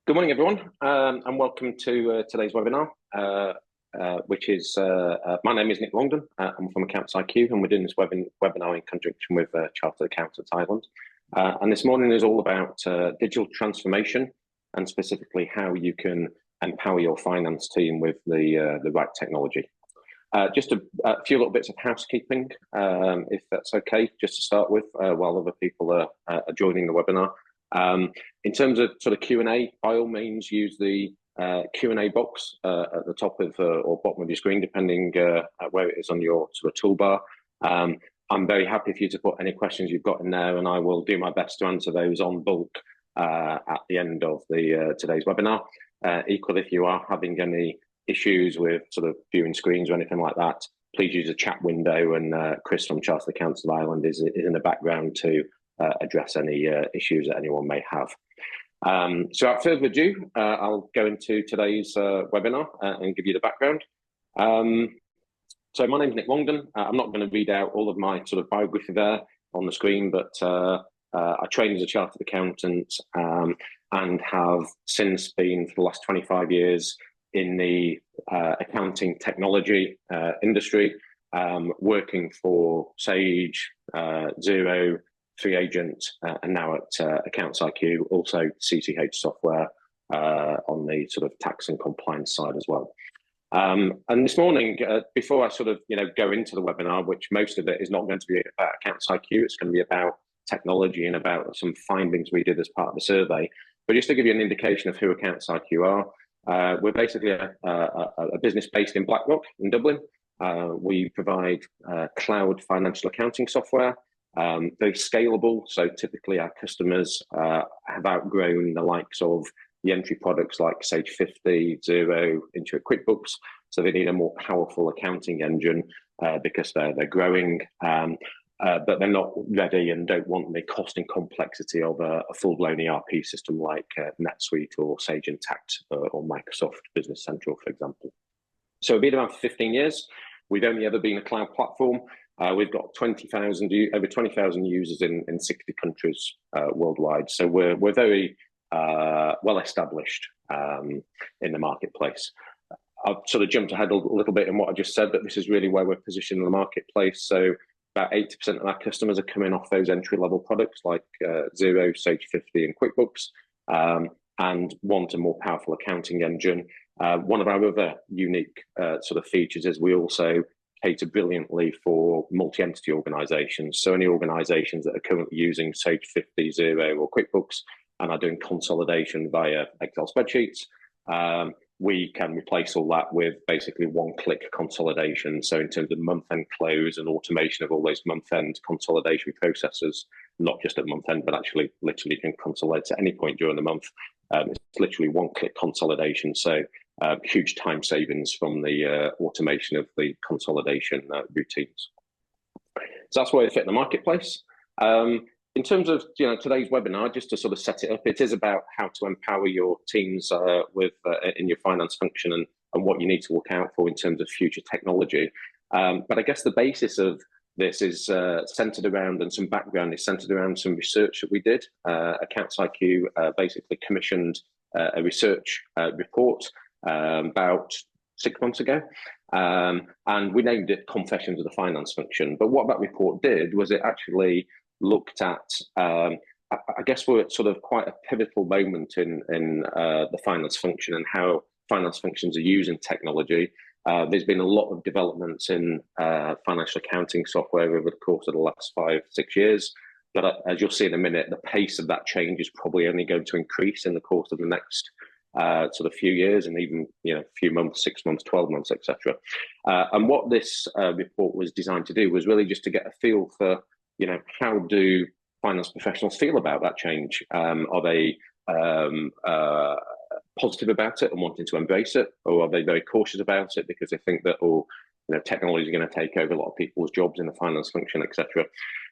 Good morning, everyone, and welcome to today's webinar, which is, my name is Nick Longdon. I'm from AccountsIQ, and we're doing this webinar in conjunction with Chartered Accountants Ireland. And this morning is all about digital transformation, and specifically how you can empower your finance team with the right technology. Just a few little bits of housekeeping, if that's okay, just to start with, while other people are joining the webinar. In terms of sort of Q&A, by all means use the Q&A box at the top of or bottom of your screen, depending where it is on your sort of toolbar. I'm very happy for you to put any questions you've got in there, and I will do my best to answer those on bulk at the end of the today's webinar. Equally, if you are having any issues with sort of viewing screens or anything like that, please use the chat window, and Chris from Chartered Accountants of Ireland is in the background to address any issues that anyone may have. So without further ado, I'll go into today's webinar and give you the background. So my name is Nick Longdon. I'm not going to read out all of my sort of biography there on the screen, but I trained as a chartered accountant and have since been for the last 25 years in the accounting technology industry, working for Sage, Xero, Free Agent, and now at AccountsIQ, also CCH software on the sort of tax and compliance side as well. And this morning, before I sort of go into the webinar, which most of it is not going to be about AccountsIQ, it's going to be about technology and about some findings we did as part of the survey. But just to give you an indication of who AccountsIQ are, we're basically a business based in Blackrock in Dublin. We provide cloud financial accounting software. Very scalable, so typically our customers have outgrown the likes of the entry products like Sage 50, Xero, Intuit QuickBooks, so they need a more powerful accounting engine because they're growing, but they're not ready and don't want the cost and complexity of a full-blown ERP system like NetSuite or Sage Intacct or Microsoft Business Central, for example. So we've been around for 15 years. We've only ever been a cloud platform. We've got over 20,000 users in 60 countries worldwide. So we're very well established in the marketplace. I've sort of jumped ahead a little bit in what I just said, but this is really where we're positioned in the marketplace. So about 80% of our customers are coming off those entry-level products like Xero, Sage 50, and QuickBooks, and want a more powerful accounting engine. One of our other unique sort of features is we also cater brilliantly for multi-entity organizations. So any organizations that are currently using Sage 50, Xero, or QuickBooks and are doing consolidation via Excel spreadsheets, we can replace all that with basically one-click consolidation. So in terms of month-end close and automation of all those month-end consolidation processes, not just at month-end, but actually literally you can consolidate at any point during the month. It's literally one-click consolidation. So huge time savings from the automation of the consolidation routines. So that's where they fit in the marketplace. In terms of today's webinar, just to sort of set it up, it is about how to empower your teams in your finance function and what you need to look out for in terms of future technology. But I guess the basis of this is centered around, and some background is centered around some research that we did. AccountsIQ basically commissioned a research report about 6 months ago, and we named it Confessions of the Finance Function. But what that report did was it actually looked at, I guess we're at sort of quite a pivotal moment in the finance function and how finance functions are using technology. There's been a lot of developments in financial accounting software over the course of the last 5-6 years. But as you'll see in a minute, the pace of that change is probably only going to increase in the course of the next sort of few years, and even few months, 6 months, 12 months, etc. And what this report was designed to do was really just to get a feel for how do finance professionals feel about that change? Are they positive about it and wanting to embrace it, or are they very cautious about it because they think that technology is going to take over a lot of people's jobs in the finance function, etc.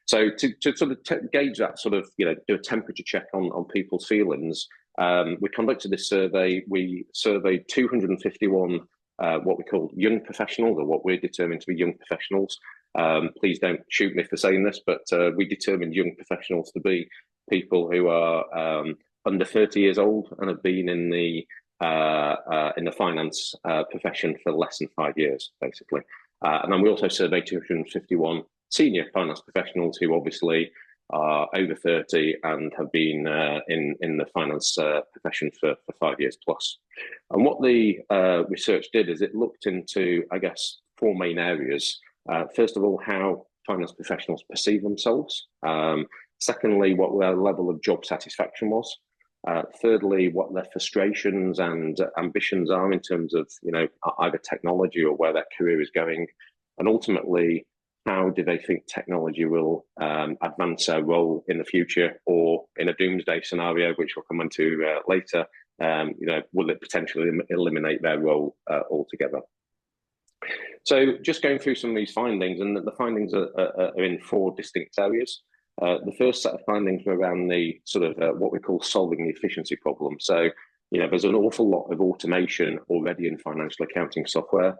So to sort of gauge that, sort of do a temperature check on people's feelings, we conducted this survey. We surveyed 251 what we call young professionals, or what we're determined to be young professionals. Please don't shoot me for saying this, but we determined young professionals to be people who are under 30 years old and have been in the finance profession for less than 5 years, basically. And then we also surveyed 251 senior finance professionals who obviously are over 30 and have been in the finance profession for 5 years plus. And what the research did is it looked into, I guess, four main areas. First of all, how finance professionals perceive themselves. Secondly, what their level of job satisfaction was. Thirdly, what their frustrations and ambitions are in terms of, either technology or where their career is going. And ultimately, how do they think technology will advance their role in the future, or in a doomsday scenario, which we'll come into later, will it potentially eliminate their role altogether? So just going through some of these findings, and the findings are in four distinct areas. The first set of findings were around the sort of what we call solving the efficiency problem. So, there's an awful lot of automation already in financial accounting software.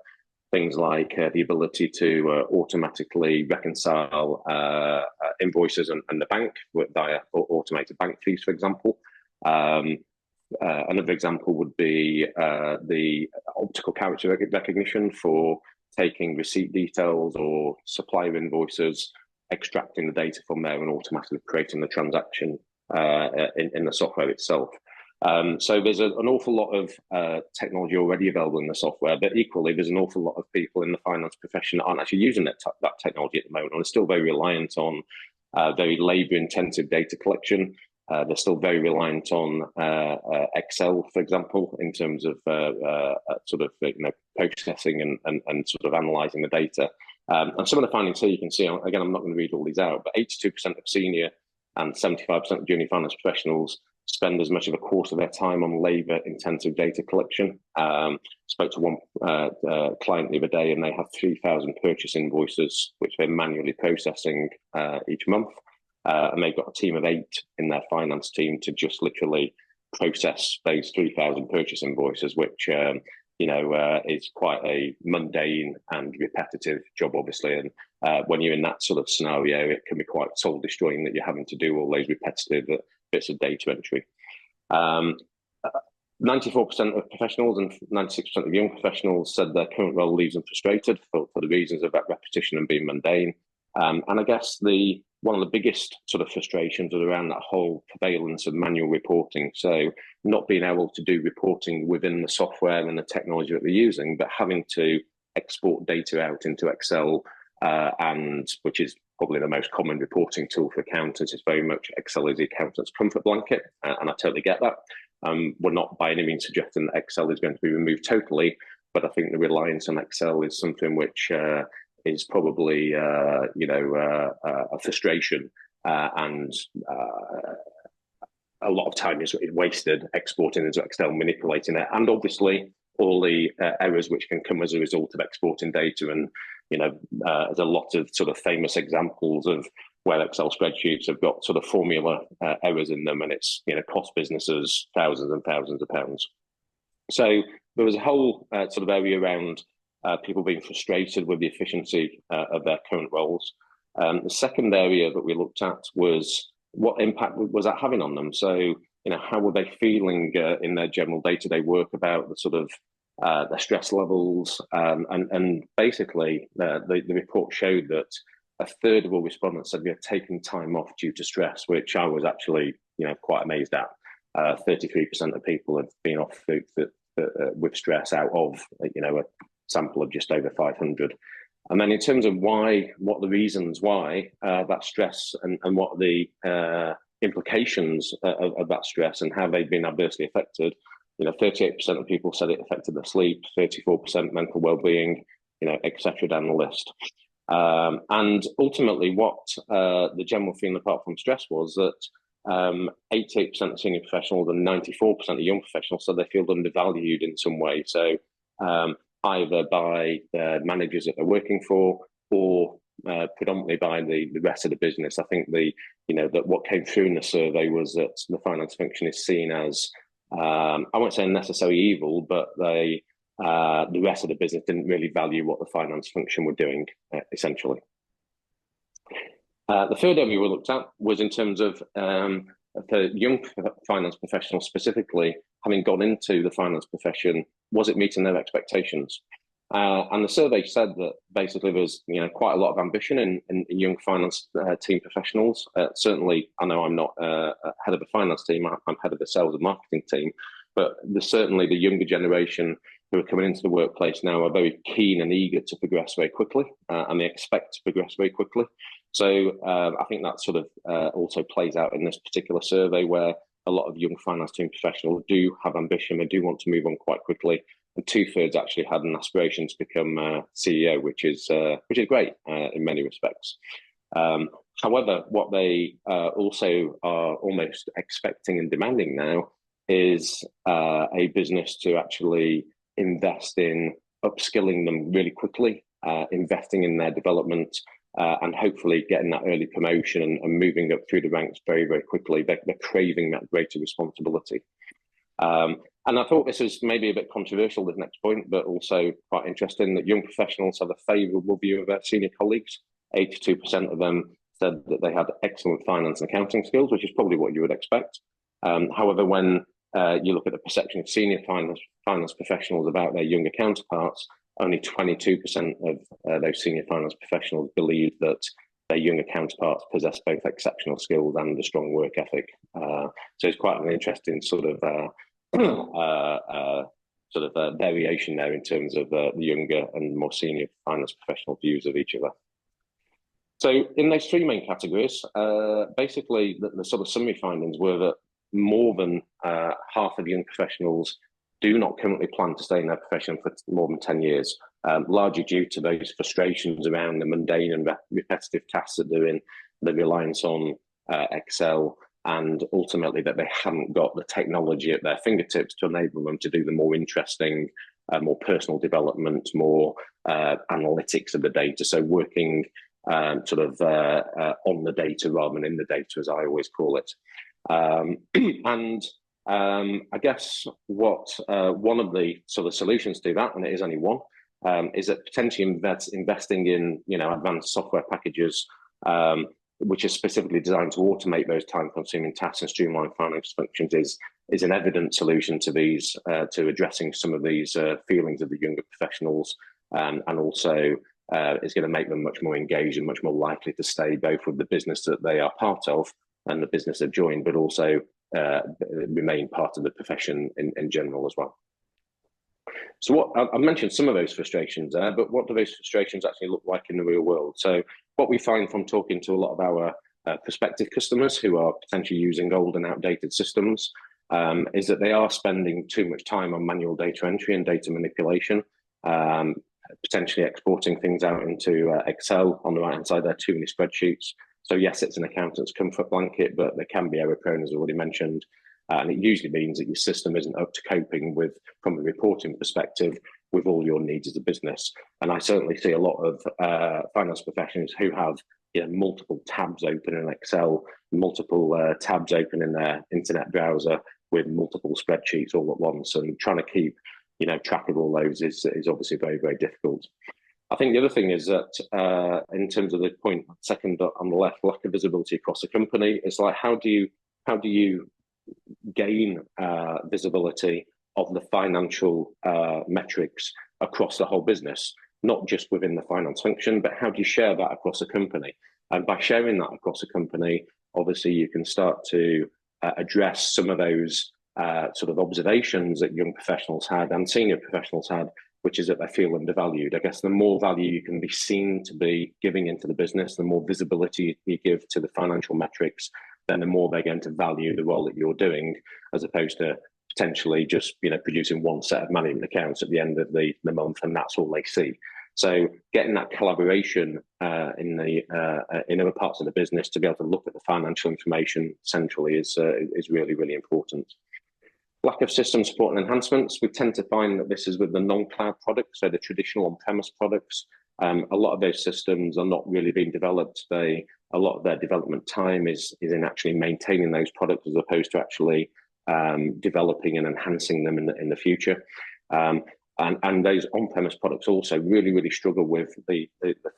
Things like the ability to automatically reconcile invoices and the bank via automated bank fees, for example. Another example would be the optical character recognition for taking receipt details or supplier invoices, extracting the data from there and automatically creating the transaction in the software itself. So there's an awful lot of technology already available in the software, but equally there's an awful lot of people in the finance profession that aren't actually using that technology at the moment, and are still very reliant on very labour-intensive data collection. They're still very reliant on Excel, for example, in terms of processing and sort of analysing the data. And some of the findings here you can see, again, I'm not going to read all these out, but 82% of senior and 75% of junior finance professionals spend as much of a quarter of their time on labour-intensive data collection. Spoke to one client the other day, and they have 3,000 purchase invoices, which they're manually processing each month. And they've got a team of 8 in their finance team to just literally process those 3,000 purchase invoices, which is quite a mundane and repetitive job, obviously. And when you're in that sort of scenario, it can be quite soul destroying that you're having to do all those repetitive bits of data entry. 94% of professionals and 96% of young professionals said their current role leaves them frustrated for the reasons of that repetition and being mundane. And I guess one of the biggest sort of frustrations was around that whole prevalence of manual reporting. So not being able to do reporting within the software and the technology that they're using, but having to export data out into Excel, and which is probably the most common reporting tool for accountants. It's very much Excel is the accountant's comfort blanket, and I totally get that. We're not by any means suggesting that Excel is going to be removed totally, but I think the reliance on Excel is something which is probably a frustration, and a lot of time is wasted exporting into Excel, manipulating it, and obviously all the errors which can come as a result of exporting data. And there's a lot of sort of famous examples of where Excel spreadsheets have got sort of formula errors in them, and it's cost businesses thousands and thousands of pounds. So there was a whole sort of area around people being frustrated with the efficiency of their current roles. The second area that we looked at was what impact was that having on them? So, how were they feeling in their general day-to-day work about the sort of their stress levels? And basically, the report showed that a third of all respondents said they had taken time off due to stress, which I was actually, quite amazed at. 33% of people had been off with stress out of, a sample of just over 500. And then in terms of what the reasons why that stress and what the implications of that stress and how they've been adversely affected, 38% of people said it affected their sleep, 34% mental well-being, etc. down the list. And ultimately what the general feeling apart from stress was that 88% of senior professionals and 94% of young professionals said they feel undervalued in some way. So either by the managers that they're working for or predominantly by the rest of the business. I think that what came through in the survey was that the finance function is seen as, I won't say necessarily evil, but the rest of the business didn't really value what the finance function were doing, essentially. The third area we looked at was in terms of for young finance professionals specifically, having gone into the finance profession, was it meeting their expectations? And the survey said that basically there's quite a lot of ambition in young finance team professionals. Certainly, I know I'm not head of the finance team, I'm head of the sales and marketing team, but there's certainly the younger generation who are coming into the workplace now are very keen and eager to progress very quickly, and they expect to progress very quickly. So I think that sort of also plays out in this particular survey, where a lot of young finance team professionals do have ambition, they do want to move on quite quickly. And 2/3 actually had an aspiration to become CEO, which is great in many respects. However, what they also are almost expecting and demanding now is a business to actually invest in upskilling them really quickly, investing in their development, and hopefully getting that early promotion and moving up through the ranks very, very quickly. They're craving that greater responsibility. And I thought this was maybe a bit controversial, this next point, but also quite interesting, that young professionals have a favourable view of their senior colleagues. 82% of them said that they had excellent finance and accounting skills, which is probably what you would expect. However, when you look at the perception of senior finance professionals about their younger counterparts, only 22% of those senior finance professionals believe that their younger counterparts possess both exceptional skills and a strong work ethic. So it's quite an interesting sort of variation there in terms of the younger and more senior finance professional views of each other. So in those three main categories, basically the sort of summary findings were that more than half of young professionals do not currently plan to stay in their profession for more than 10 years, largely due to those frustrations around the mundane and repetitive tasks that they're in, the reliance on Excel, and ultimately that they haven't got the technology at their fingertips to enable them to do the more interesting, more personal development, more analytics of the data. So working on the data rather than in the data, as I always call it. I guess what one of the sort of solutions to that, and it is only one, is that potentially investing in advanced software packages, which is specifically designed to automate those time-consuming tasks and streamline finance functions, is an evident solution to these, to addressing some of these feelings of the younger professionals, and also is going to make them much more engaged and much more likely to stay both with the business that they are part of and the business they've joined, but also remain part of the profession in general as well. So what I've mentioned some of those frustrations there, but what do those frustrations actually look like in the real world? So what we find from talking to a lot of our prospective customers who are potentially using old and outdated systems is that they are spending too much time on manual data entry and data manipulation, potentially exporting things out into Excel. On the right hand side there, too many spreadsheets. So yes, it's an accountant's comfort blanket, but they can be error prone, as already mentioned. And it usually means that your system isn't up to coping with, from a reporting perspective, with all your needs as a business. And I certainly see a lot of finance professionals who have multiple tabs open in Excel, multiple tabs open in their internet browser with multiple spreadsheets all at once, and trying to keep track of all those is obviously very, very difficult. I think the other thing is that in terms of the point second on the left, lack of visibility across the company, it's like how do you gain visibility of the financial metrics across the whole business, not just within the finance function, but how do you share that across the company? And by sharing that across the company, obviously you can start to address some of those sort of observations that young professionals had and senior professionals had, which is that they feel undervalued. I guess the more value you can be seen to be giving into the business, the more visibility you give to the financial metrics, then the more they're going to value the role that you're doing, as opposed to potentially just producing one set of management accounts at the end of the month, and that's all they see. So getting that collaboration in other parts of the business to be able to look at the financial information centrally is really, really important. Lack of system support and enhancements. We tend to find that this is with the non-cloud products, so the traditional on-premise products. A lot of those systems are not really being developed. A lot of their development time is in actually maintaining those products as opposed to actually developing and enhancing them in the future. And those on-premise products also really, really struggle with the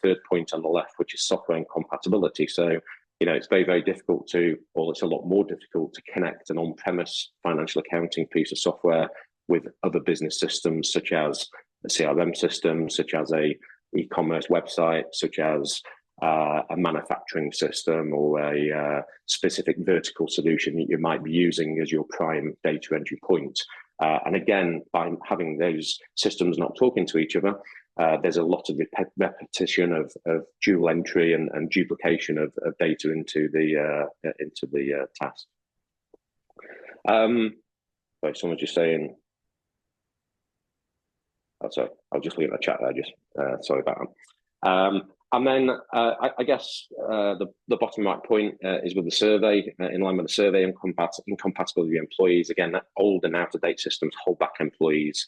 third point on the left, which is software incompatibility. So it's very, very difficult to, or it's a lot more difficult to connect an on-premise financial accounting piece of software with other business systems, such as a CRM system, such as a e-commerce website, such as a manufacturing system, or a specific vertical solution that you might be using as your prime data entry point. And again, by having those systems not talking to each other, there's a lot of repetition of dual entry and duplication of data into the task. Sorry, someone's just saying. Oh, sorry, I'll just leave a chat there. Just sorry about that. And then I guess the bottom right point is with the survey. In line with the survey, incompatible with your employees. Again, that old and out-of-date systems hold back employees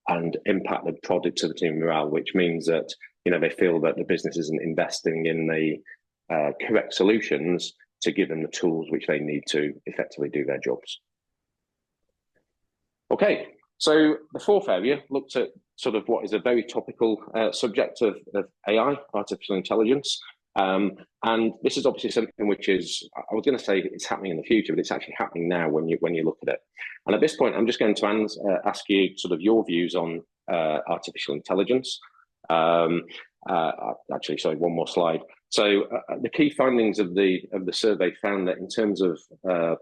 and impact the productivity and morale, which means that they feel that the business isn't investing in the correct solutions to give them the tools which they need to effectively do their jobs. Okay. So the fourth area looked at sort of what is a very topical subject of AI, artificial intelligence. And this is obviously something which is, I was going to say it's happening in the future, but it's actually happening now when you look at it. And at this point, I'm just going to ask you sort of your views on artificial intelligence. Actually, sorry, one more slide. So the key findings of the survey found that in terms of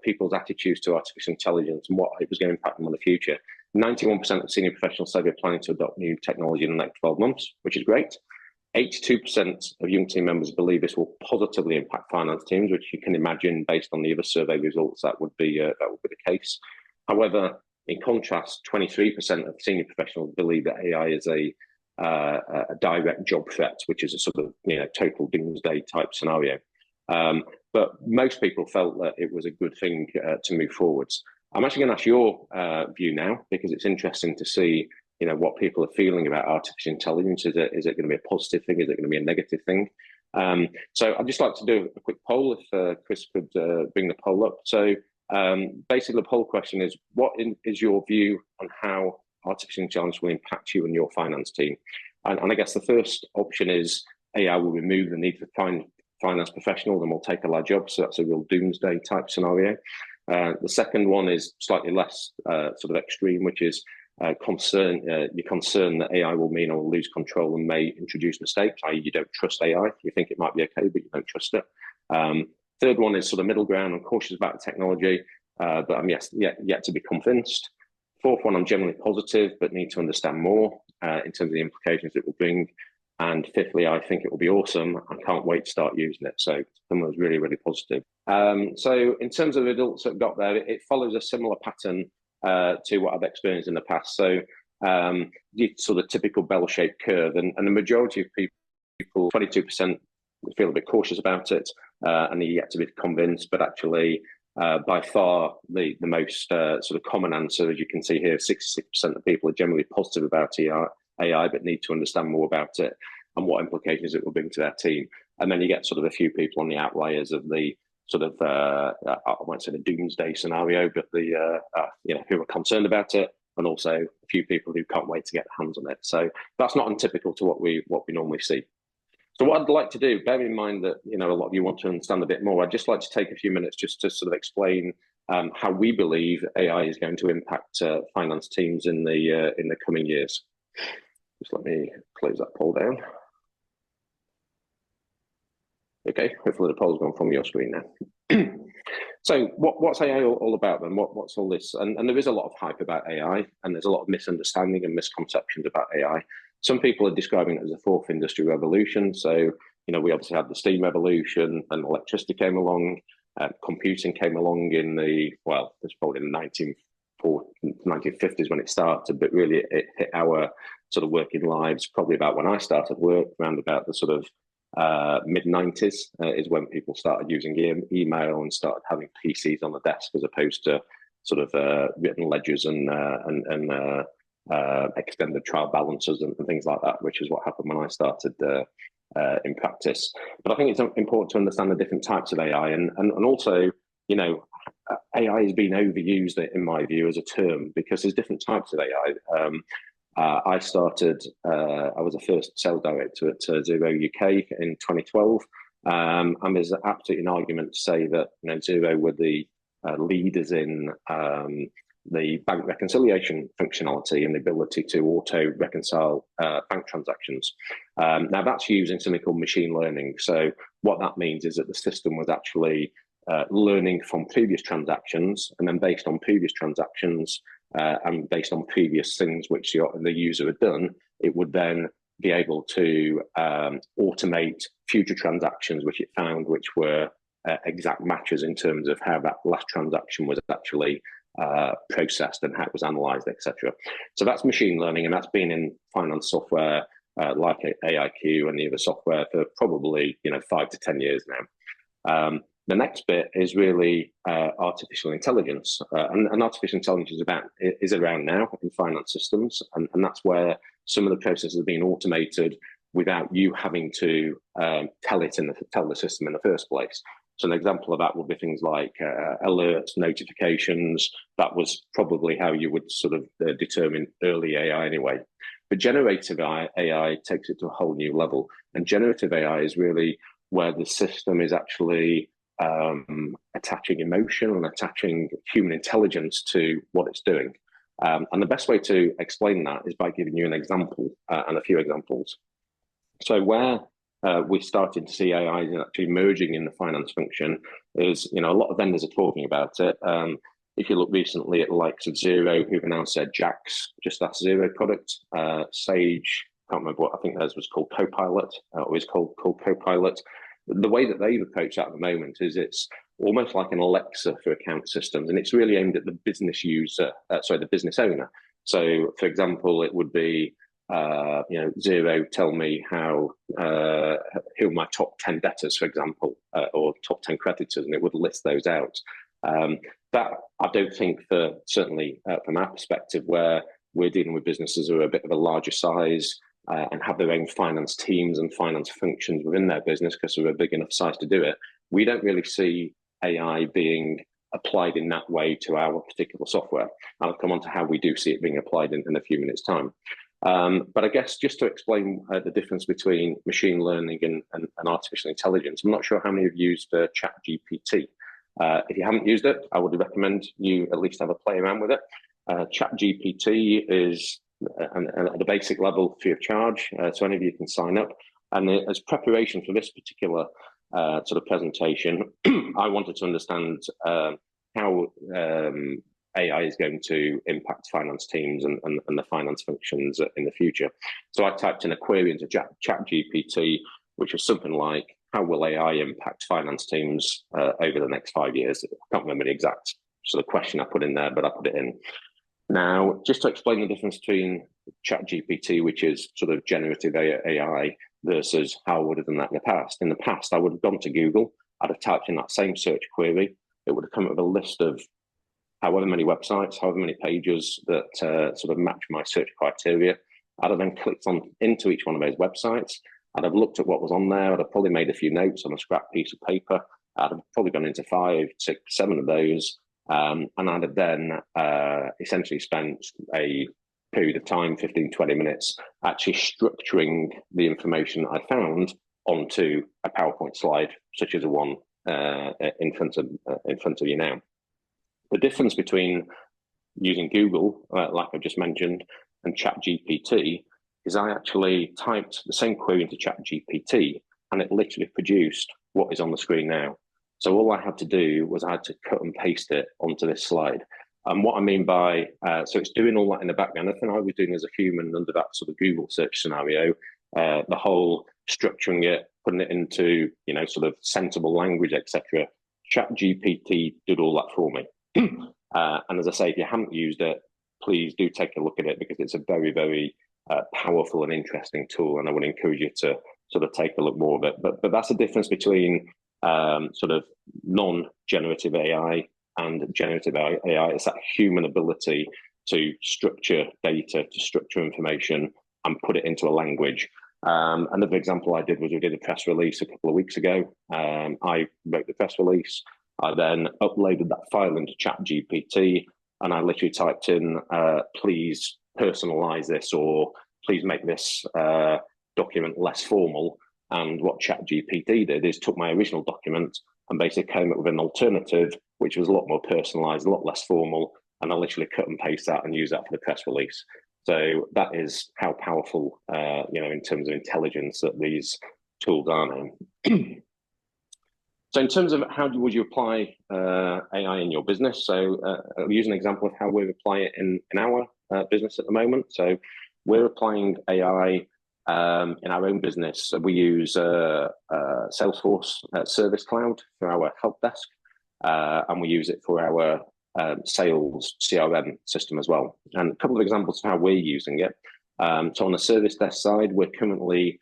people's attitudes to artificial intelligence and what it was going to impact them on the future, 91% of senior professionals say they're planning to adopt new technology in the next 12 months, which is great. 82% of young team members believe this will positively impact finance teams, which you can imagine based on the other survey results that would be the case. However, in contrast, 23% of senior professionals believe that AI is a direct job threat, which is a sort of total doomsday type scenario. But most people felt that it was a good thing to move forwards. I'm actually going to ask your view now, because it's interesting to see what people are feeling about artificial intelligence. Is it going to be a positive thing? Is it going to be a negative thing? So I'd just like to do a quick poll if Chris could bring the poll up. So basically the poll question is, what is your view on how artificial intelligence will impact you and your finance team? And I guess the first option is AI will remove the need for finance professionals and will take all our jobs. So that's a real doomsday type scenario. The second one is slightly less sort of extreme, which is you're concerned that AI will mean or will lose control and may introduce mistakes, i.e. you don't trust AI. You think it might be okay, but you don't trust it. Third one is sort of middle ground. I'm cautious about the technology, but I'm yet to be convinced. Fourth one, I'm generally positive, but need to understand more in terms of the implications it will bring. And fifthly, I think it will be awesome. I can't wait to start using it. So someone was really, really positive. So in terms of the results that got there, it follows a similar pattern to what I've experienced in the past. So the sort of typical bell-shaped curve, and the majority of people, 22%, feel a bit cautious about it and are yet to be convinced. But actually, by far the most sort of common answer, as you can see here, 66% of people are generally positive about AI, but need to understand more about it and what implications it will bring to their team. And then you get sort of a few people on the outliers of the sort of, I won't say the doomsday scenario, but the, who are concerned about it, and also a few people who can't wait to get their hands on it. So that's not untypical to what we normally see. So what I'd like to do, bear in mind that a lot of you want to understand a bit more, I'd just like to take a few minutes just to sort of explain how we believe AI is going to impact finance teams in the coming years. Just let me close that poll down. Okay, hopefully the poll's gone from your screen now. So what's AI all about then? What's all this? And there is a lot of hype about AI, and there's a lot of misunderstanding and misconceptions about AI. Some people are describing it as a fourth industry revolution. So, we obviously had the steam revolution, and electricity came along, computing came along in it's probably in the 1950s when it started, but really it hit our sort of working lives probably about when I started work, around about the sort of mid-90s is when people started using email and started having PCs on the desk as opposed to sort of written ledgers and extended trial balances and things like that, which is what happened when I started in practice. But I think it's important to understand the different types of AI, and also, AI has been overused, in my view, as a term, because there's different types of AI. I was a first sales director at Zero UK in 2012. And there's absolutely an argument to say that Xero were the leaders in the bank reconciliation functionality and the ability to auto-reconcile bank transactions. Now, that's using something called machine learning. So what that means is that the system was actually learning from previous transactions, and then based on previous transactions and based on previous things which the user had done, it would then be able to automate future transactions which it found which were exact matches in terms of how that last transaction was actually processed and how it was analyzed, etc. So that's machine learning, and that's been in finance software like AIQ and the other software for probably 5 to 10 years now. The next bit is really artificial intelligence, and artificial intelligence is around now in finance systems, and that's where some of the processes are being automated without you having to tell the system in the first place. So an example of that would be things like alerts, notifications. That was probably how you would sort of determine early AI anyway. But generative AI takes it to a whole new level, and generative AI is really where the system is actually attaching emotion and attaching human intelligence to what it's doing. And the best way to explain that is by giving you an example and a few examples. So where we're starting to see AI actually merging in the finance function is, a lot of vendors are talking about it. If you look recently at the likes of Xero, who've announced their Jax, just that Xero product, Sage, can't remember what, I think theirs was called Copilot, or is called Copilot. The way that they've approached that at the moment is it's almost like an Alexa for account systems, and it's really aimed at the business user, the business owner. So, for example, it would be, Xero, tell me who are my top 10 debtors, for example, or top 10 creditors, and it would list those out. That I don't think, certainly from our perspective, where we're dealing with businesses who are a bit of a larger size, and have their own finance teams and finance functions within their business because they're a big enough size to do it, we don't really see AI being applied in that way to our particular software. I'll come on to how we do see it being applied in a few minutes' time. But I guess just to explain the difference between machine learning and artificial intelligence, I'm not sure how many of you used ChatGPT. If you haven't used it, I would recommend you at least have a play around with it. ChatGPT is at a basic level free of charge, so any of you can sign up. And as preparation for this particular sort of presentation, I wanted to understand how AI is going to impact finance teams and the finance functions in the future. So I typed in a query into ChatGPT, which was something like, how will AI impact finance teams over the next 5 years? I can't remember the exact sort of question I put in there, but I put it in. Now, just to explain the difference between ChatGPT, which is sort of generative AI, versus how I would have done that in the past. In the past, I would have gone to Google, I'd have typed in that same search query, it would have come up with a list of however many websites, however many pages that sort of match my search criteria. I'd have then clicked into each one of those websites. I'd have looked at what was on there. I'd have probably made a few notes on a scrap piece of paper. I'd have probably gone into 5, 6, 7 of those. And I'd have then essentially spent a period of time, 15, 20 minutes, actually structuring the information I found onto a PowerPoint slide, such as the one in front of you now. The difference between using Google, like I just mentioned, and ChatGPT is I actually typed the same query into ChatGPT, and it literally produced what is on the screen now. So all I had to do was I had to cut and paste it onto this slide. And what I mean by, so it's doing all that in the background. Nothing I was doing as a human under that sort of Google search scenario, the whole structuring it, putting it into, sort of sensible language, etc. ChatGPT did all that for me. And as I say, if you haven't used it, please do take a look at it, because it's a very, very powerful and interesting tool. And I would encourage you to sort of take a look more of it. But that's the difference between sort of non-generative AI and generative AI. It's that human ability to structure data, to structure information and put it into a language. Another example I did was we did a press release a couple of weeks ago. I wrote the press release. I then uploaded that file into ChatGPT, and I literally typed in, please personalize this, or please make this document less formal. And what ChatGPT did is took my original document and basically came up with an alternative, which was a lot more personalized, a lot less formal. And I literally cut and paste that and use that for the press release. So that is how powerful, in terms of intelligence that these tools are now. So in terms of how would you apply AI in your business? So I'll use an example of how we apply it in our business at the moment. So we're applying AI in our own business. So we use Salesforce Service Cloud for our help desk, and we use it for our sales CRM system as well. And a couple of examples of how we're using it. So on the service desk side, we're currently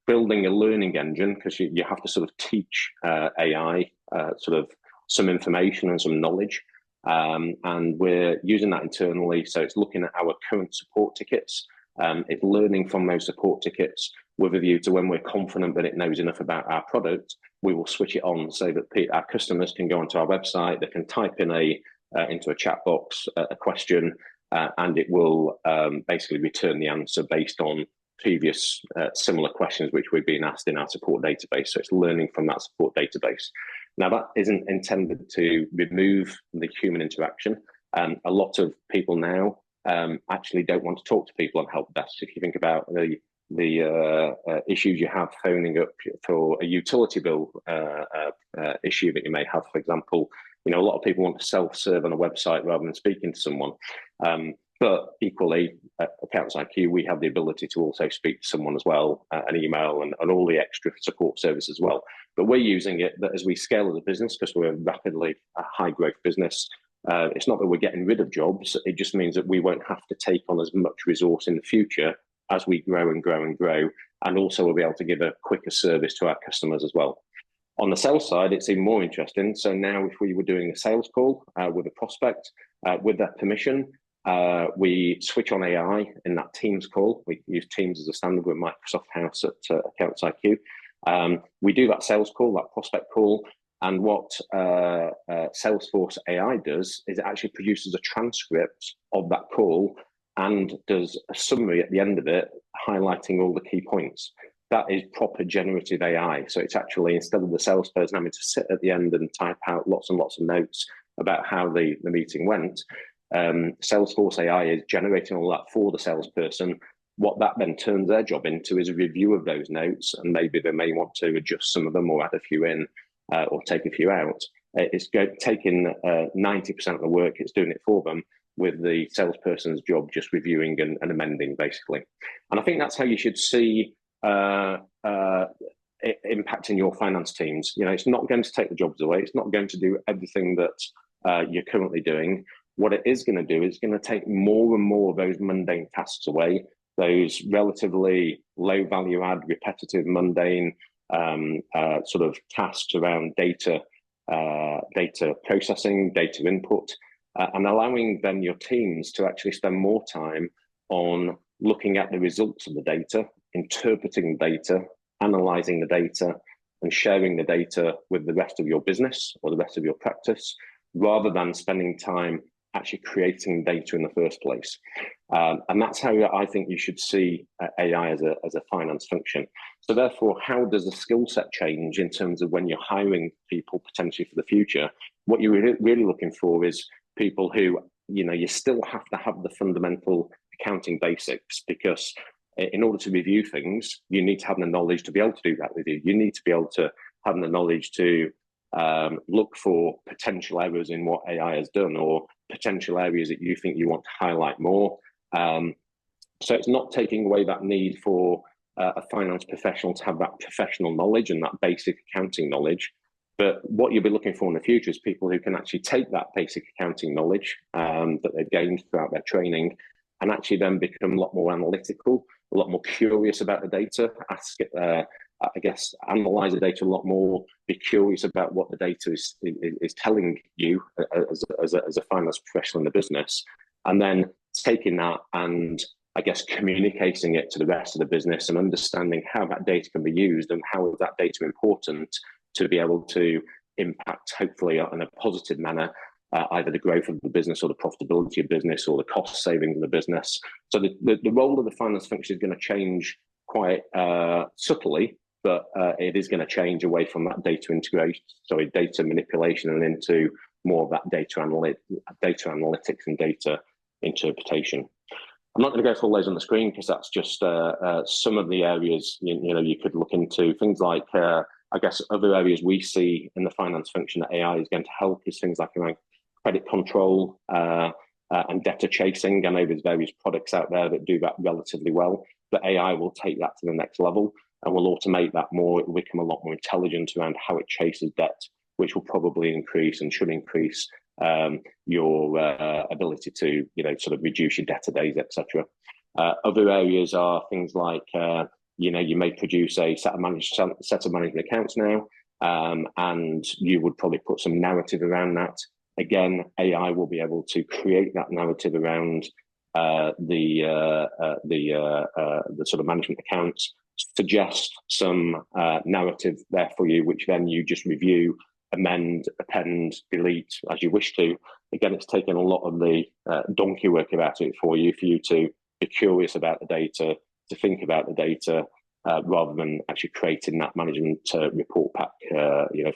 building a learning engine, because you have to sort of teach AI sort of some information and some knowledge. And we're using that internally. So it's looking at our current support tickets. It's learning from those support tickets with a view to when we're confident that it knows enough about our product, we will switch it on so that our customers can go onto our website, they can type in into a chat box a question, and it will basically return the answer based on previous similar questions which we've been asked in our support database. So it's learning from that support database. Now, that isn't intended to remove the human interaction. A lot of people now actually don't want to talk to people on help desks. If you think about the issues you have phoning up for a utility bill issue that you may have, for example, a lot of people want to self-serve on a website rather than speaking to someone. But equally, at AccountsIQ, we have the ability to also speak to someone as well, an email and all the extra support service as well. But we're using it that as we scale as a business, because we're rapidly a high growth business, it's not that we're getting rid of jobs. It just means that we won't have to take on as much resource in the future as we grow and grow and grow. And also we'll be able to give a quicker service to our customers as well. On the sales side, it's even more interesting. So now if we were doing a sales call with a prospect, with that permission, we switch on AI in that Teams call. We use Teams as a standard with Microsoft House at AccountsIQ. We do that sales call, that prospect call, and what Salesforce AI does is it actually produces a transcript of that call and does a summary at the end of it, highlighting all the key points. That is proper generative AI. So it's actually, instead of the salesperson having to sit at the end and type out lots and lots of notes about how the meeting went, Salesforce AI is generating all that for the salesperson. What that then turns their job into is a review of those notes, and maybe they may want to adjust some of them or add a few in or take a few out. It's taking 90% of the work, it's doing it for them, with the salesperson's job just reviewing and amending, basically. And I think that's how you should see impacting your finance teams. It's not going to take the jobs away. It's not going to do everything that you're currently doing. What it is going to do is going to take more and more of those mundane tasks away, those relatively low value add, repetitive, mundane sort of tasks around data processing, data input, and allowing then your teams to actually spend more time on looking at the results of the data, interpreting the data, analyzing the data, and sharing the data with the rest of your business or the rest of your practice, rather than spending time actually creating data in the first place. And that's how I think you should see AI as a finance function. So therefore, how does the skill set change in terms of when you're hiring people potentially for the future? What you're really looking for is people who, you still have to have the fundamental accounting basics, because in order to review things, you need to have the knowledge to be able to do that review. You need to be able to have the knowledge to look for potential errors in what AI has done, or potential areas that you think you want to highlight more. So it's not taking away that need for a finance professional to have that professional knowledge and that basic accounting knowledge. But what you'll be looking for in the future is people who can actually take that basic accounting knowledge that they've gained throughout their training, and actually then become a lot more analytical, a lot more curious about the data, analyze the data a lot more, be curious about what the data is telling you as a finance professional in the business, and then taking that and communicating it to the rest of the business and understanding how that data can be used and how is that data important to be able to impact, hopefully in a positive manner, either the growth of the business or the profitability of business or the cost savings of the business. So the role of the finance function is going to change quite subtly, but it is going to change away from that data manipulation and into more of that data analytics and data interpretation. I'm not going to go through all those on the screen because that's just some of the areas you could look into. Things like, I guess, other areas we see in the finance function that AI is going to help is things like around credit control and debtor chasing. I know there's various products out there that do that relatively well, but AI will take that to the next level and will automate that more. It will become a lot more intelligent around how it chases debt, which will probably increase and should increase your ability to, sort of reduce your debtor days, etc. Other areas are things like, you may produce a set of management accounts now, and you would probably put some narrative around that. Again, AI will be able to create that narrative around the sort of management accounts, suggest some narrative there for you, which then you just review, amend, append, delete as you wish to. Again, it's taken a lot of the donkey work about it for you to be curious about the data, to think about the data, rather than actually creating that management report pack,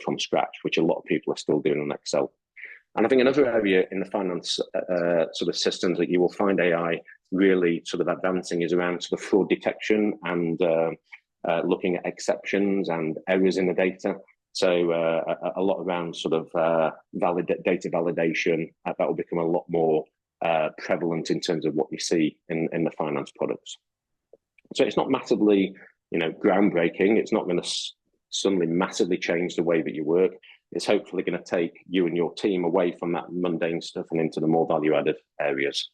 from scratch, which a lot of people are still doing on Excel. And I think another area in the finance sort of systems that you will find AI really sort of advancing is around sort of fraud detection and looking at exceptions and errors in the data. So a lot around sort of data validation, that will become a lot more prevalent in terms of what you see in the finance products. So it's not massively, groundbreaking. It's not going to suddenly massively change the way that you work. It's hopefully going to take you and your team away from that mundane stuff and into the more value-added areas.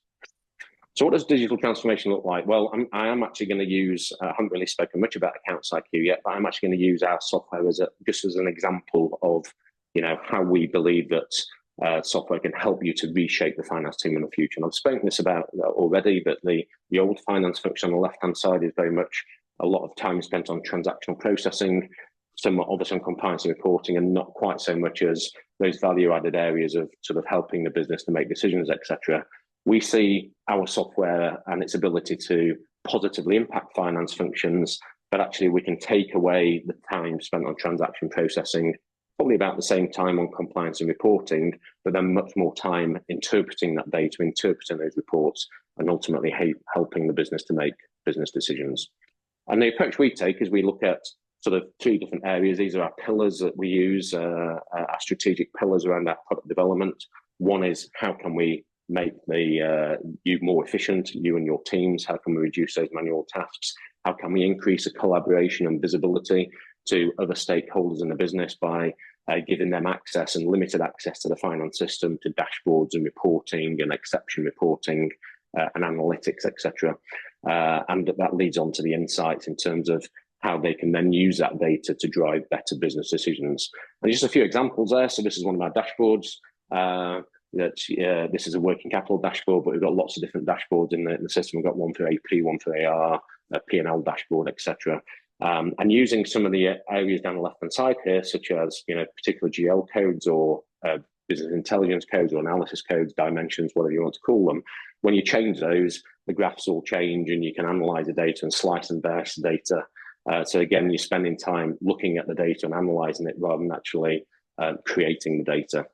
So what does digital transformation look like? Well, I am actually going to use, I haven't really spoken much about AccountsIQ yet, but I'm actually going to use our software just as an example of, how we believe that software can help you to reshape the finance team in the future. And I've spoken this about already, that the old finance function on the left-hand side is very much a lot of time spent on transactional processing, somewhat obviously on compliance and reporting, and not quite so much as those value-added areas of sort of helping the business to make decisions, etc. We see our software and its ability to positively impact finance functions, but actually we can take away the time spent on transaction processing, probably about the same time on compliance and reporting, but then much more time interpreting that data, interpreting those reports, and ultimately helping the business to make business decisions. And the approach we take is we look at sort of three different areas. These are our pillars that we use, our strategic pillars around our product development. One is, how can we make you more efficient, you and your teams? How can we reduce those manual tasks? How can we increase the collaboration and visibility to other stakeholders in the business by giving them access and limited access to the finance system, to dashboards and reporting and exception reporting and analytics, etc. And that leads on to the insights in terms of how they can then use that data to drive better business decisions. And just a few examples there. So this is one of our dashboards. This is a working capital dashboard, but we've got lots of different dashboards in the system. We've got one for AP, one for AR, a P&L dashboard, etc. And using some of the areas down the left-hand side here, such as particular GL codes or business intelligence codes or analysis codes, dimensions, whatever you want to call them. When you change those, the graphs all change, and you can analyze the data and slice and dice the data. So again, you're spending time looking at the data and analyzing it rather than actually creating the data.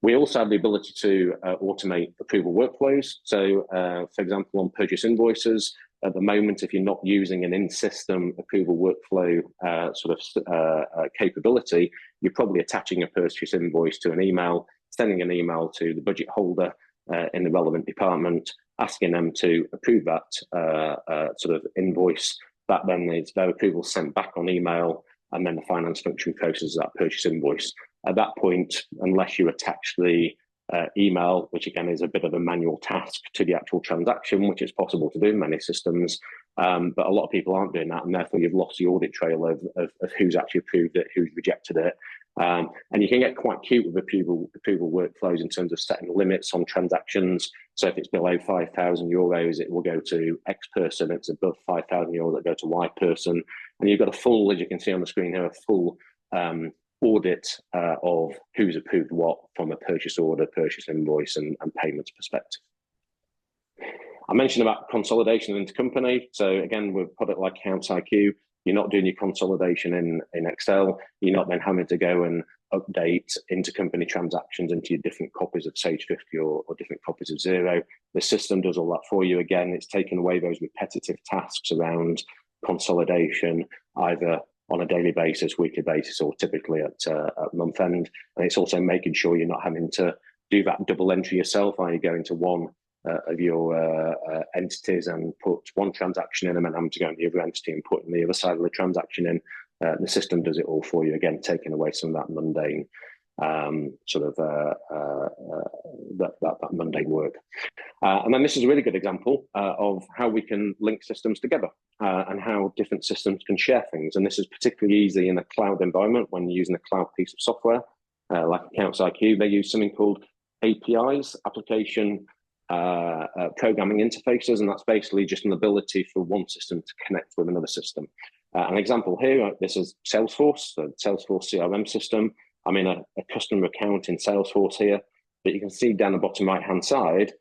We also have the ability to automate approval workflows. So, for example, on purchase invoices, at the moment, if you're not using an in-system approval workflow capability, you're probably attaching a purchase invoice to an email, sending an email to the budget holder in the relevant department, asking them to approve that sort of invoice. That then is their approval sent back on email, and then the finance function processes that purchase invoice. At that point, unless you attach the email, which again is a bit of a manual task, to the actual transaction, which is possible to do in many systems, but a lot of people aren't doing that, and therefore you've lost the audit trail of who's actually approved it, who's rejected it. And you can get quite cute with approval workflows in terms of setting limits on transactions. So if it's below €5,000, it will go to X person. If it's above €5,000, it'll go to Y person. And you've got a full, as you can see on the screen here, a full audit of who's approved what from a purchase order, purchase invoice, and payments perspective. I mentioned about consolidation into company. So again, with a product like AccountsIQ, you're not doing your consolidation in Excel. You're not then having to go and update intercompany transactions into your different copies of Sage 50 or different copies of Xero. The system does all that for you. Again, it's taken away those repetitive tasks around consolidation, either on a daily basis, weekly basis, or typically at month end. And it's also making sure you're not having to do that double entry yourself, i.e. go into one of your entities and put one transaction in and then having to go into the other entity and put in the other side of the transaction in. The system does it all for you, again, taking away some of that mundane that mundane work. And then this is a really good example of how we can link systems together and how different systems can share things. And this is particularly easy in a cloud environment when you're using a cloud piece of software like AccountsIQ. They use something called APIs, application programming interfaces, and that's basically just an ability for one system to connect with another system. An example here, this is Salesforce, the Salesforce CRM system. I'm in a customer account in Salesforce here, but you can see down the bottom right-hand side,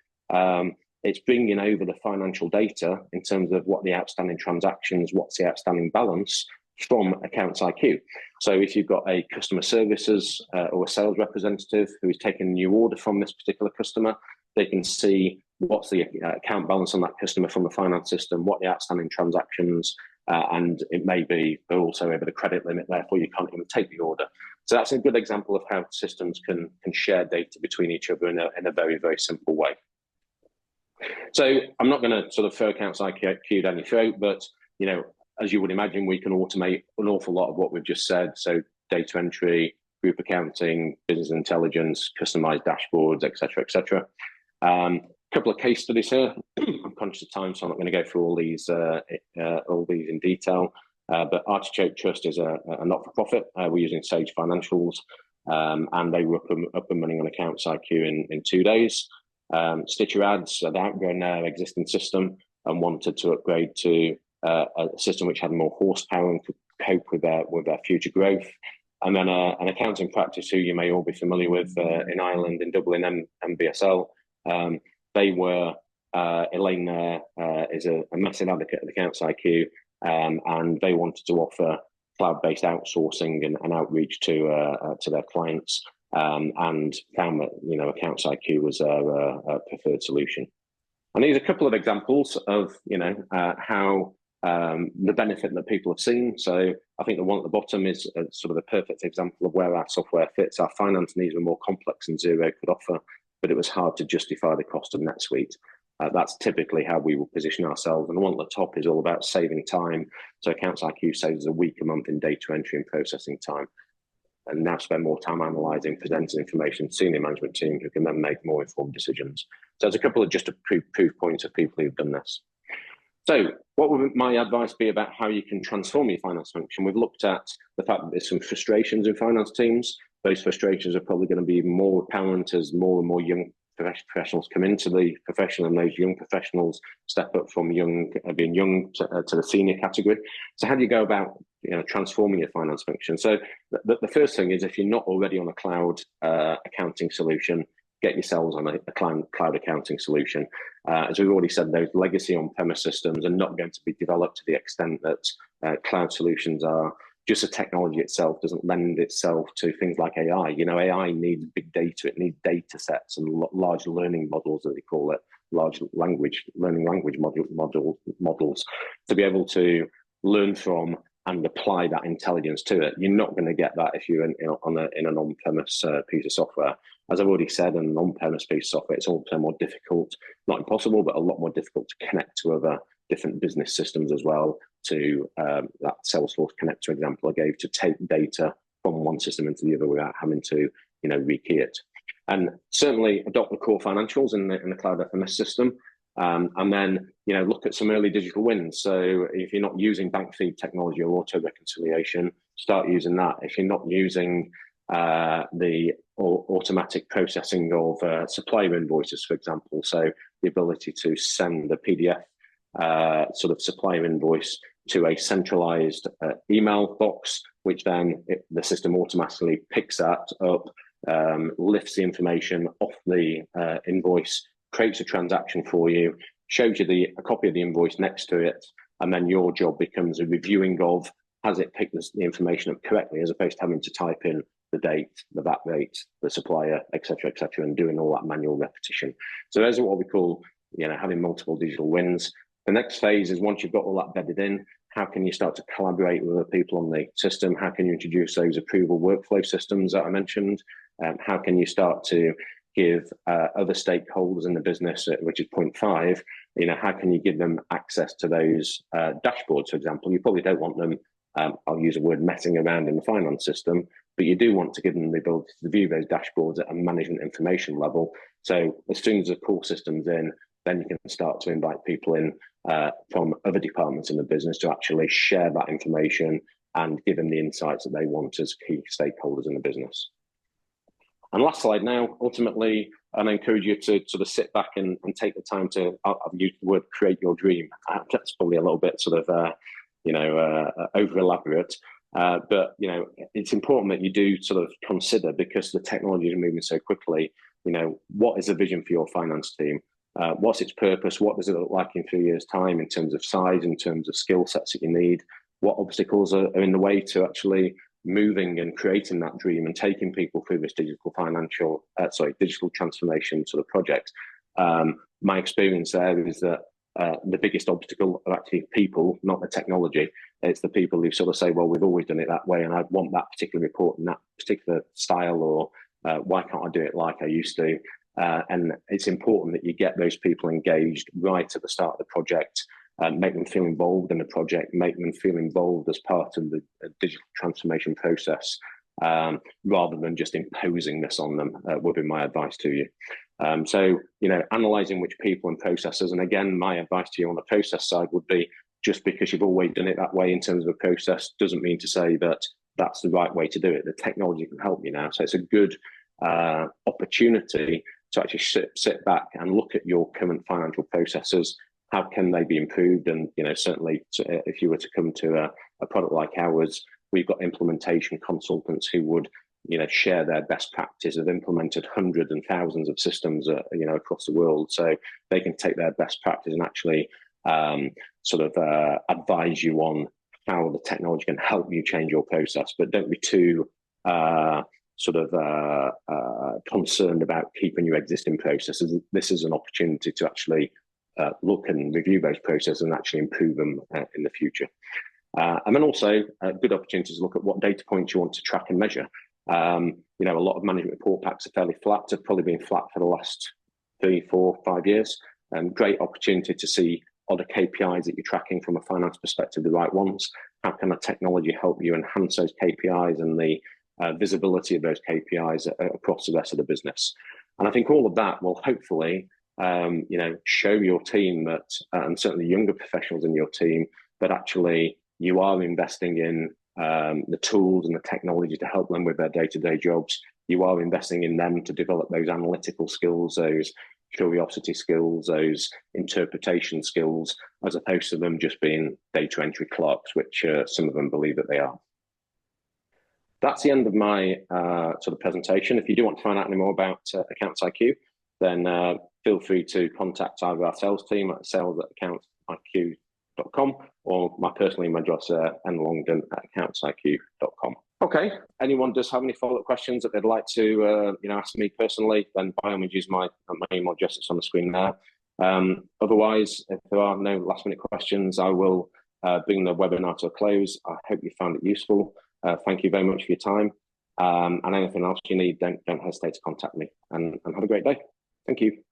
it's bringing over the financial data in terms of what the outstanding transactions, what's the outstanding balance from AccountsIQ. So if you've got a customer services or a sales representative who is taking a new order from this particular customer, they can see what's the account balance on that customer from the finance system, what the outstanding transactions, and it may be they're also over the credit limit, therefore you can't even take the order. So that's a good example of how systems can share data between each other in a very, very simple way. So I'm not going to sort of throw AccountsIQ down your throat, but as you would imagine, we can automate an awful lot of what we've just said. So data entry, group accounting, business intelligence, customized dashboards, etc., etc. Couple of case studies here. I'm conscious of time, so I'm not going to go through all these in detail. But Artichoke Trust is a not-for-profit. We're using Sage Financials, and they were up and running on AccountsIQ in 2 days. Stitcher Ads, they'd outgrown their existing system and wanted to upgrade to a system which had more horsepower and could cope with their future growth. And then an accounting practice who you may all be familiar with in Ireland, in Dublin, MBSL. They were, Elaine is a massive advocate of AccountsIQ, and they wanted to offer cloud-based outsourcing and outreach to their clients, and found that AccountsIQ was a preferred solution. And these are a couple of examples of how the benefit that people have seen. So I think the one at the bottom is sort of a perfect example of where our software fits. Our finance needs were more complex than Xero could offer, but it was hard to justify the cost of NetSuite. That's typically how we will position ourselves. And the one at the top is all about saving time. So AccountsIQ saves a week a month in data entry and processing time, and now spend more time analysing, presenting information to senior management team who can then make more informed decisions. So there's a couple of just proof points of people who've done this. So what would my advice be about how you can transform your finance function? We've looked at the fact that there's some frustrations in finance teams. Those frustrations are probably going to be more apparent as more and more young professionals come into the profession, and those young professionals step up from being young to the senior category. So how do you go about transforming your finance function? So the first thing is, if you're not already on a cloud accounting solution, get yourselves on a cloud accounting solution. As we've already said, those legacy on-premise systems are not going to be developed to the extent that cloud solutions are. Just the technology itself doesn't lend itself to things like AI. AI needs big data. It needs data sets and large learning models, as they call it, learning language models, to be able to learn from and apply that intelligence to it. You're not going to get that if you're in an on-premise piece of software. As I've already said, an on-premise piece of software, it's also more difficult, not impossible, but a lot more difficult to connect to other different business systems as well, to that Salesforce connector example I gave, to take data from one system into the other without having to rekey it. And certainly adopt the core financials in the cloud FMS system, and then look at some early digital wins. So if you're not using bank feed technology or auto reconciliation, start using that. If you're not using the automatic processing of supplier invoices, for example, so the ability to send a PDF sort of supplier invoice to a centralized email box, which then the system automatically picks that up, lifts the information off the invoice, creates a transaction for you, shows you a copy of the invoice next to it, and then your job becomes a reviewing of, has it picked the information up correctly, as opposed to having to type in the date, the VAT rate, the supplier, etc., and doing all that manual repetition. So those are what we call, having multiple digital wins. The next phase is, once you've got all that bedded in, how can you start to collaborate with other people on the system? How can you introduce those approval workflow systems that I mentioned? How can you start to give other stakeholders in the business, which is point 5, how can you give them access to those dashboards, for example? You probably don't want them, I'll use the word, messing around in the finance system, but you do want to give them the ability to view those dashboards at a management information level. So as soon as the core system's in, then you can start to invite people in from other departments in the business to actually share that information and give them the insights that they want as key stakeholders in the business. And last slide now, ultimately, and I encourage you to sort of sit back and take the time to, I've used the word create your dream. That's probably a little bit sort of, over elaborate. But, it's important that you do sort of consider, because the technology is moving so quickly, what is the vision for your finance team? What's its purpose? What does it look like in 3 years' time in terms of size, in terms of skill sets that you need? What obstacles are in the way to actually moving and creating that dream and taking people through this digital transformation sort of project? My experience there is that the biggest obstacle are actually people, not the technology. It's the people who sort of say, well, we've always done it that way, and I want that particular report in that particular style, or why can't I do it like I used to? And it's important that you get those people engaged right at the start of the project, make them feel involved in the project, make them feel involved as part of the digital transformation process, rather than just imposing this on them, would be my advice to you. So, analysing which people and processes, and again, my advice to you on the process side would be, just because you've always done it that way in terms of a process doesn't mean to say that that's the right way to do it. The technology can help you now. So it's a good opportunity to actually sit back and look at your current financial processes. How can they be improved? And certainly, if you were to come to a product like ours, we've got implementation consultants who would share their best practice. Have implemented hundreds and thousands of systems across the world, so they can take their best practice and actually advise you on how the technology can help you change your process. But don't be too concerned about keeping your existing processes. This is an opportunity to actually look and review those processes and actually improve them in the future. And then also a good opportunity to look at what data points you want to track and measure. A lot of management report packs are fairly flat. Have probably been flat for the last 3, 4, 5 years. Great opportunity to see, are the KPIs that you're tracking from a finance perspective the right ones? How can the technology help you enhance those KPIs and the visibility of those KPIs across the rest of the business? And I think all of that will hopefully, show your team that, and certainly younger professionals in your team, that actually you are investing in the tools and the technology to help them with their day-to-day jobs. You are investing in them to develop those analytical skills, those curiosity skills, those interpretation skills, as opposed to them just being data entry clerks, which some of them believe that they are. That's the end of my presentation. If you do want to find out any more about AccountsIQ, then feel free to contact either our sales team at sales@accountsiq.com or my personal email address, nlongdon@accountsiq.com. Okay, anyone does have any follow-up questions that they'd like to ask me personally, then by all means use my email address that's on the screen now. Otherwise, if there are no last-minute questions, I will bring the webinar to a close. I hope you found it useful. Thank you very much for your time. And anything else you need, don't hesitate to contact me. And have a great day. Thank you.